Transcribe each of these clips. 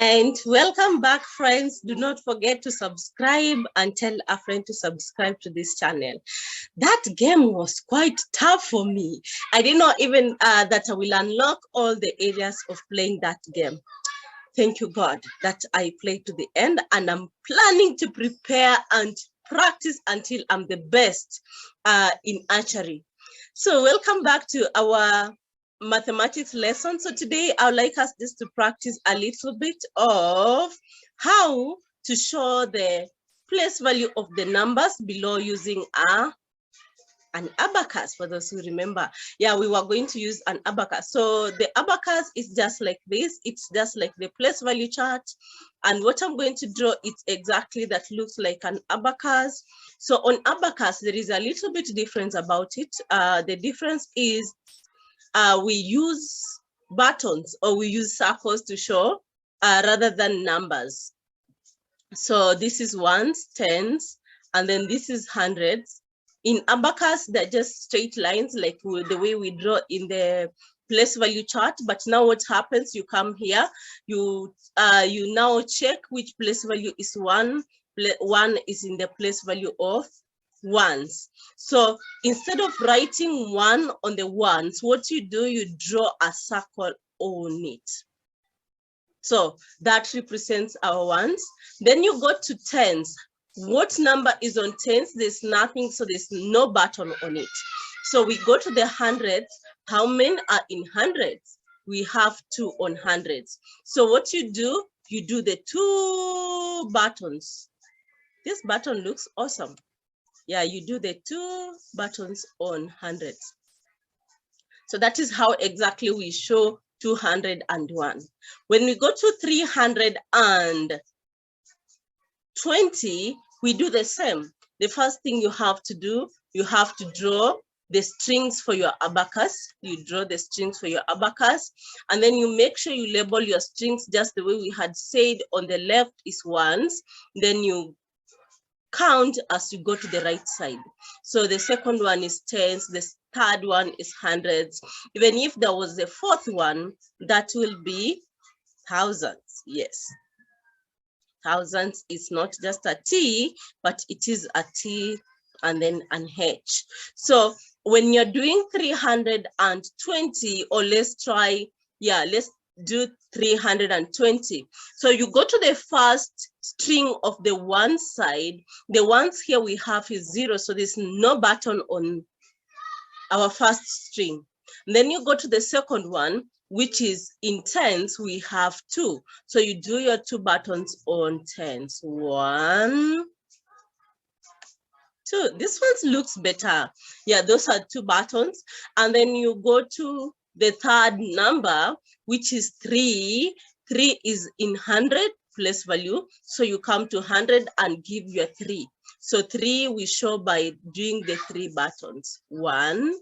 And welcome back, friends. Do not forget to subscribe and tell a friend to subscribe to this channel. That game was quite tough for me. I did not even that I will unlock all the areas of playing that game. Thank you, God, that I played to the end, and I'm planning to prepare and practice until I'm the best in archery. So welcome back to our mathematics lesson. So today I would like us just to practice a little bit of how to show the place value of the numbers below using an abacus. For those who remember, yeah, we were going to use an abacus. So the abacus is just like this. It's just like the place value chart, and what I'm going to draw is exactly that looks like an abacus. So on abacus there is a little bit difference about it. The difference is we use buttons or we use circles to show rather than numbers. So this is ones, tens, and then this is hundreds. In abacus, they're just straight lines like the way we draw in the place value chart. But now what happens, you come here, you now check which place value is one. One is in the place value of ones. So instead of writing one on the ones, what you do, you draw a circle on it. So that represents our ones. Then you go to tens. What number is on tens? There's nothing, so there's no button on it. So we go to the hundreds. How many are in hundreds? We have 2 on hundreds. So what you do the 2 buttons. This button looks awesome. Yeah, you do the 2 buttons on hundreds. So that is how exactly we show 201. When we go to 320, we do the same. The first thing you have to do, you have to draw the strings for your abacus. You draw the strings for your abacus, and then you make sure you label your strings just the way we had said. On the left is ones, then you count as you go to the right side. So the second one is tens, the third one is hundreds. Even if there was a fourth one, that will be thousands. Yes, thousands is not just a T, but it is a T and then an H. So when you're doing 320, or let's try, yeah, let's do 320. So you go to the first string of the one side. The ones here we have is 0, so there's no button on our first string. And then you go to the second one, which is in tens, we have 2. So you do your 2 buttons on tens. 1, 2. This one looks better. Yeah, those are 2 buttons. And then you go to the third number, which is 3. 3 is in 100 place value. So you come to 100 and give your 3. So 3 we show by doing the 3 buttons. 1,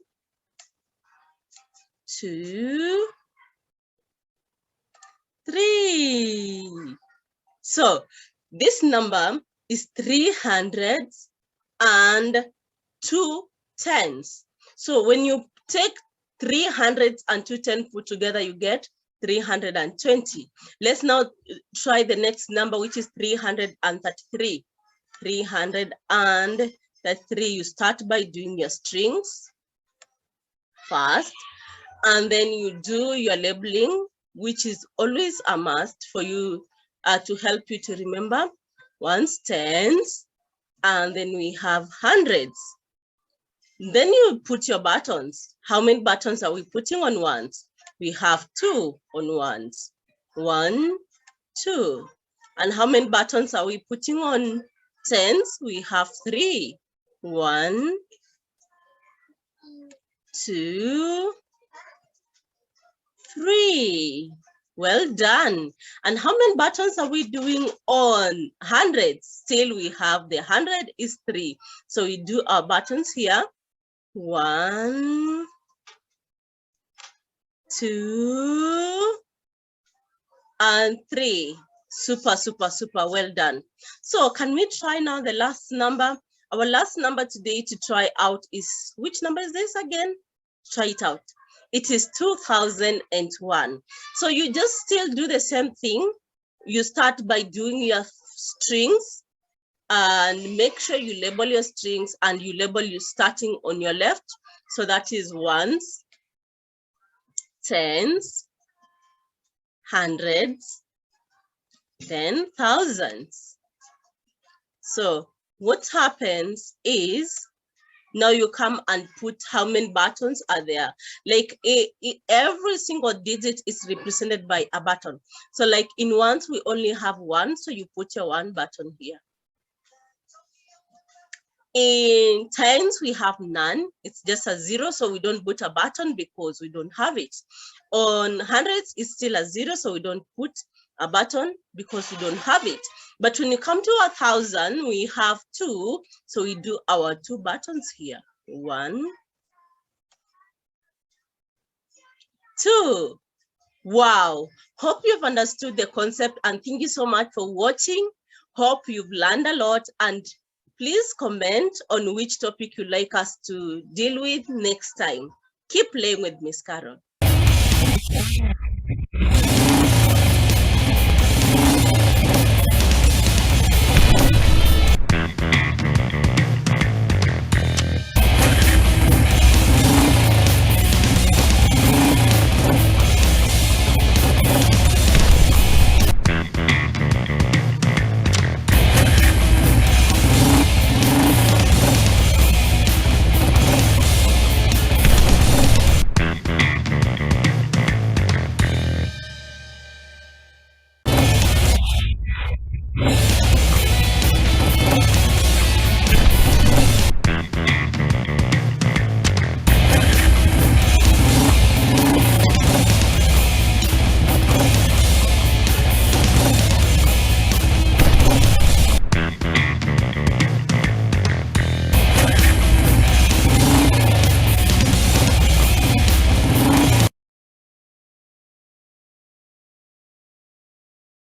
2, 3. So this number is 302 tens. So when you take 300 and 2 tens put together, you get 320. Let's now try the next number, which is 333. 333, you start by doing your strings first, and then you do your labeling, which is always a must for you to help you to remember. Ones, tens, and then we have hundreds. Then you put your buttons. How many buttons are we putting on ones? We have 2 on ones. 1, 2. And how many buttons are we putting on tens? We have 3. 1, 2, 3. Well done. And how many buttons are we doing on hundreds? Still we have the 100 is 3. So we do our buttons here. 1, 2, and 3. Super, super, super well done. So can we try now the last number? Our last number today to try out is, which number is this again? Try it out. It is 2001. So you just still do the same thing. You start by doing your strings and make sure you label your strings, and you label you starting on your left. So that is ones, tens, hundreds, then thousands. So what happens is, now you come and put how many buttons are there. Like every single digit is represented by a button. So like in ones, we only have 1, so you put your 1 button here. In tens, we have none. It's just a 0, so we don't put a button because we don't have it. On hundreds, it's still a 0, so we don't put a button because we don't have it. But when you come to 1,000, we have 2, so we do our 2 buttons here. 1, 2. Wow, hope you've understood the concept, and thank you so much for watching. Hope you've learned a lot, and please comment on which topic you'd like us to deal with next time. Keep playing with Miss Carol.